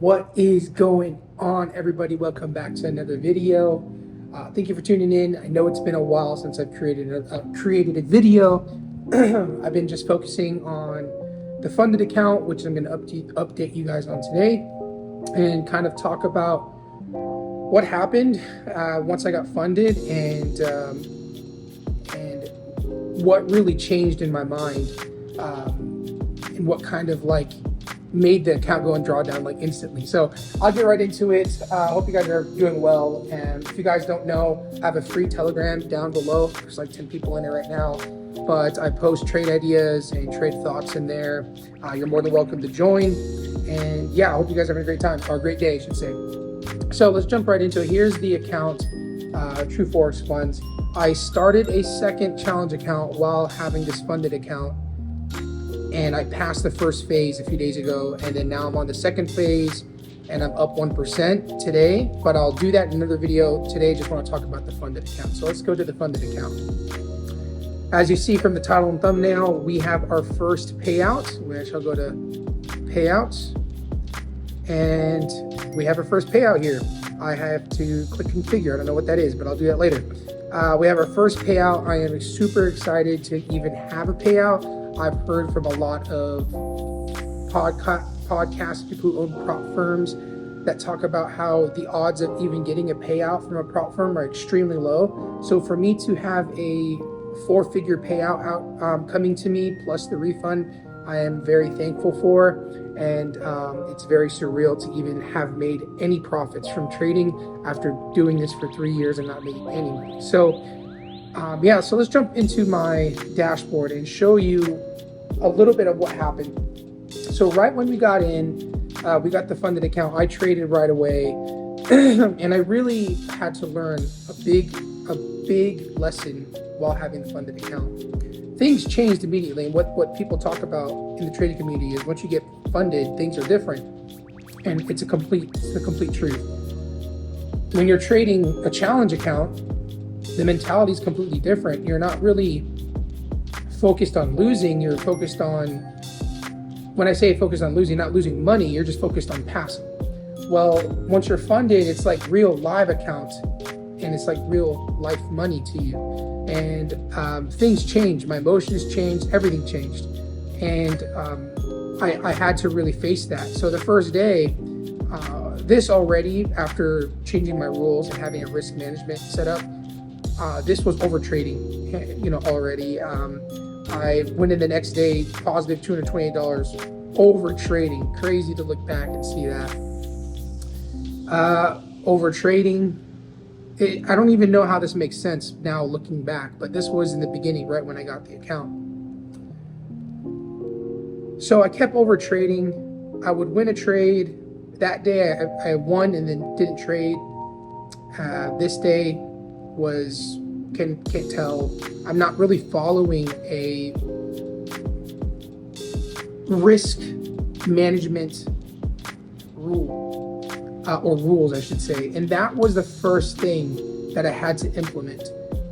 What is going on, everybody? Welcome back to another video. Thank you for tuning in. I know it's been a while since I've created a video. I've been just focusing on the funded account, which I'm going to update you guys on today, and kind of talk about what happened once I got funded and what really changed in my mind, and what kind of made the account go and draw down instantly. So I'll get right into it. I hope you guys are doing well. And if you guys don't know, I have a free Telegram down below. There's 10 people in it right now, but I post trade ideas and trade thoughts in there. You're more than welcome to join. And yeah, I hope you guys are having a great time, or a great day, I should say. So let's jump right into it. Here's the account, True Forex Funds. I started a second challenge account while having this funded account, and I passed the first phase a few days ago, and then now I'm on the second phase and I'm up 1% today, but I'll do that in another video. Today, just want to talk about the funded account. So let's go to the funded account. As you see from the title and thumbnail, we have our first payout, which I'll go to payouts, and we have our first payout here. I have to click configure. I don't know what that is, but I'll do that later. We have our first payout. I am super excited to even have a payout. I've heard from a lot of podcasts, people who own prop firms, that talk about how the odds of even getting a payout from a prop firm are extremely low. So for me to have a 4-figure payout out coming to me, plus the refund, I am very thankful for. And it's very surreal to even have made any profits from trading after doing this for 3 years and not making any money. So yeah, so let's jump into my dashboard and show you a little bit of what happened. So right when we got in, we got the funded account, I traded right away. And I really had to learn a big lesson while having the funded account. Things changed immediately, and what people talk about in the trading community is once you get funded, things are different. And it's the complete truth. When you're trading a challenge account, the mentality is completely different. You're not really focused on losing. You're focused on, when I say focused on losing, not losing money, you're just focused on passing. Well, once you're funded, it's like real live account, and it's like real life money to you. And things changed. My emotions changed. Everything changed. And I had to really face that. So the first day, this already, after changing my rules and having a risk management set up, this was over trading, already. I went in the next day, positive $228 over trading. Crazy to look back and see that. Over trading. I don't even know how this makes sense now looking back, but this was in the beginning, right when I got the account. So I kept over trading. I would win a trade. That day I won and then didn't trade. This day was, can't tell, I'm not really following a risk management rule, or rules, I should say. And that was the first thing that I had to implement.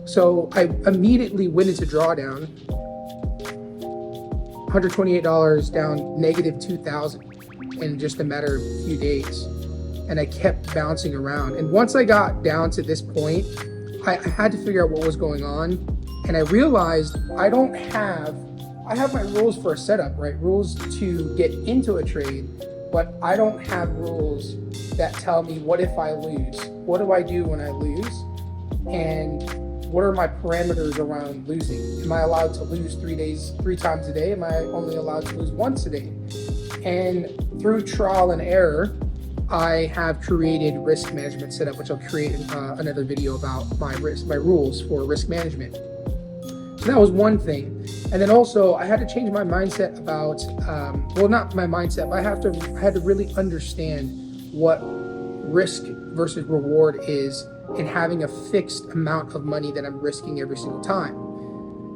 So I immediately went into drawdown, $128 down, negative 2,000 in just a matter of a few days. And I kept bouncing around. And once I got down to this point, I had to figure out what was going on. And I realized I have my rules for a setup, right? Rules to get into a trade, but I don't have rules that tell me what if I lose? What do I do when I lose? And what are my parameters around losing? Am I allowed to lose 3 times a day? Am I only allowed to lose once a day? And through trial and error, I have created risk management setup, which I'll create another video about my rules for risk management. So that was one thing. And then also I had to change my mindset about, well, not my mindset, but I had to really understand what risk versus reward is in having a fixed amount of money that I'm risking every single time.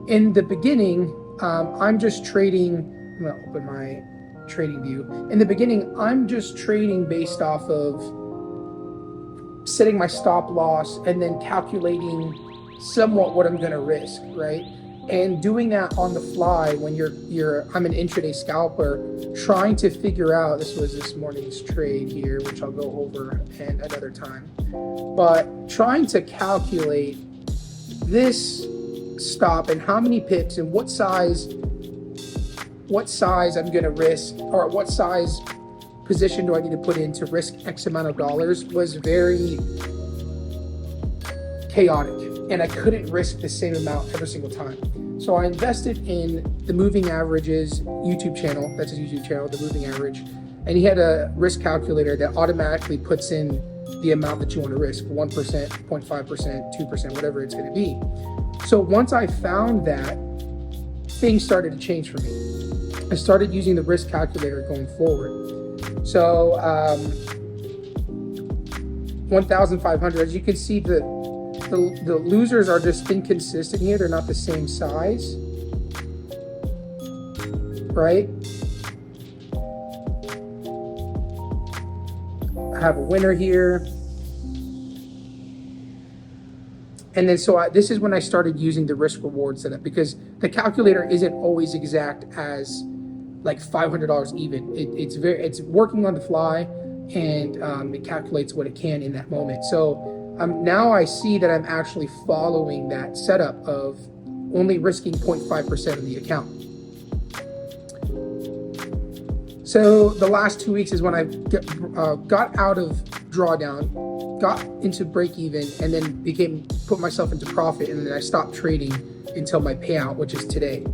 In the beginning, I'm just trading. I'm gonna open my trading view. In the beginning, I'm just trading based off of setting my stop loss and then calculating somewhat what I'm gonna risk, right? And doing that on the fly when I'm an intraday scalper, trying to figure out, this was this morning's trade here, which I'll go over and another time, but trying to calculate this stop and how many pips and what size I'm going to risk, or what size position do I need to put in to risk X amount of dollars, was very chaotic, and I couldn't risk the same amount every single time. So I invested in the Moving Averages YouTube channel. That's his YouTube channel, the Moving Average. And he had a risk calculator that automatically puts in the amount that you want to risk, 1%, 0.5%, 2%, whatever it's going to be. So once I found that, things started to change for me. I started using the risk calculator going forward. So 1,500, as you can see, the losers are just inconsistent here. They're not the same size, right? I have a winner here. And then this is when I started using the risk reward setup, because the calculator isn't always exact as like $500 even. It's working on the fly, and it calculates what it can in that moment. So now I see that I'm actually following that setup of only risking 0.5% of the account. So the last 2 weeks is when I got out of drawdown, got into break even, and then put myself into profit, and then I stopped trading until my payout, which is today.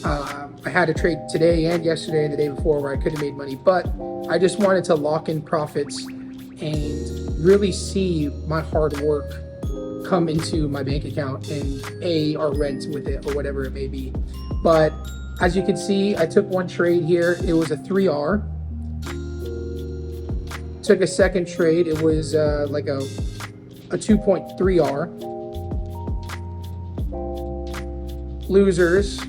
I had a trade today and yesterday and the day before where I could have made money, but I just wanted to lock in profits and really see my hard work come into my bank account and pay our rent with it, or whatever it may be. But as you can see, I took one trade here. It was a 3R. Took a second trade. It was like a 2.3R. Losers.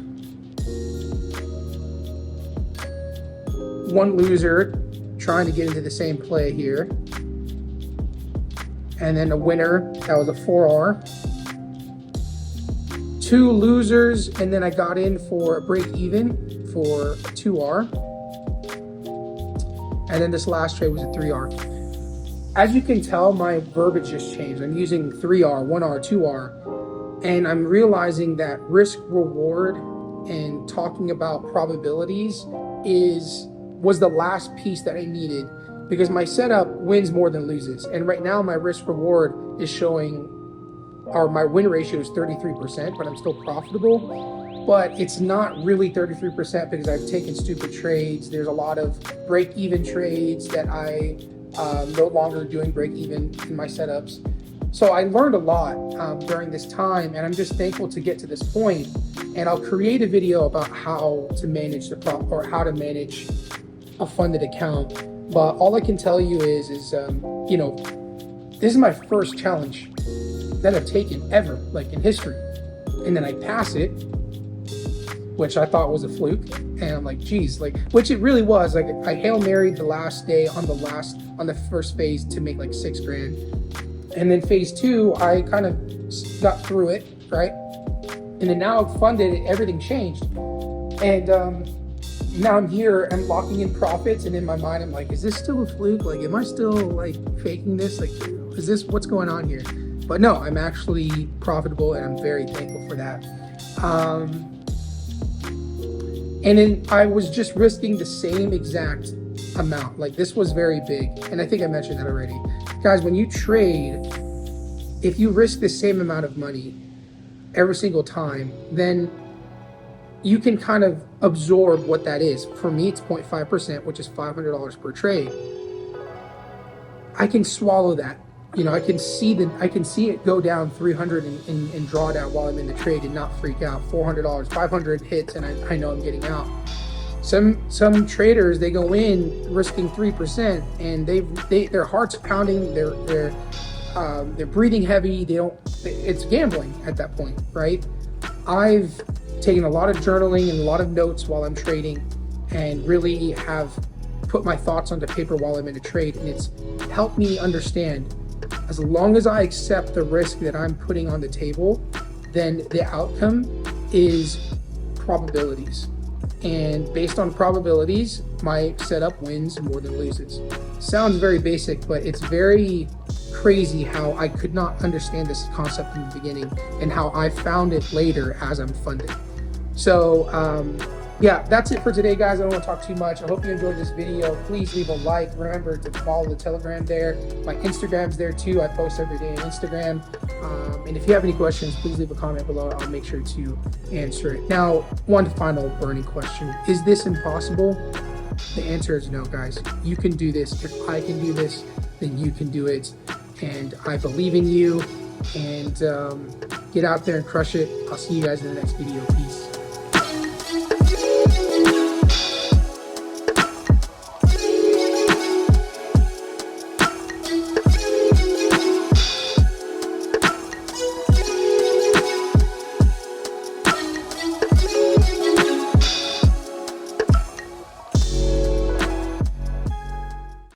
One loser trying to get into the same play here. And then a winner, that was a 4R. Two losers, and then I got in for a break even for a 2R. And then this last trade was a 3R. As you can tell, my verbiage just changed. I'm using 3R, 1R, 2R, and I'm realizing that risk reward and talking about probabilities was the last piece that I needed, because my setup wins more than loses. And right now my risk reward is showing, or my win ratio is 33%, but I'm still profitable. But it's not really 33% because I've taken stupid trades. There's a lot of break-even trades that I no longer doing break-even in my setups. So I learned a lot during this time, and I'm just thankful to get to this point. And I'll create a video about how to manage how to manage a funded account. But all I can tell you is you know, this is my first challenge that I've taken ever, like in history. And then I pass it, which I thought was a fluke. And I'm like, geez, like, which it really was. Like, I Hail Married the last day on the first phase to make like $6,000. And then phase 2, I kind of got through it, right? And then now I've funded it, everything changed. And now I'm here, I'm locking in profits, and in my mind, I'm like, is this still a fluke? Like, am I still like faking this? Like, is this, what's going on here? But no, I'm actually profitable, and I'm very thankful for that. And then I was just risking the same exact amount. Like, this was very big, and I think I mentioned that already. Guys, when you trade, if you risk the same amount of money every single time, then you can kind of absorb what that is. For me, it's 0.5%, which is $500 per trade. I can swallow that. You know, I can see it go down 300 in drawdown while I'm in the trade and not freak out. $400, 500 hits, and I know I'm getting out. Some traders, they go in risking 3%, and their heart's pounding. They're breathing heavy. It's gambling at that point, right? I've taken a lot of journaling and a lot of notes while I'm trading, and really have put my thoughts onto paper while I'm in a trade, and it's helped me understand, as long as I accept the risk that I'm putting on the table, then the outcome is probabilities. And based on probabilities, my setup wins more than loses. Sounds very basic, but it's very crazy how I could not understand this concept in the beginning and how I found it later as I'm funding. So yeah, that's it for today, guys. I don't want to talk too much. I hope you enjoyed this video. Please leave a like. Remember to follow the Telegram there. My Instagram's there too. I post every day on Instagram. And if you have any questions, please leave a comment below. I'll make sure to answer it. Now, one final burning question. Is this impossible? The answer is no, guys. You can do this. If I can do this, then you can do it. And I believe in you. And get out there and crush it. I'll see you guys in the next video. Peace.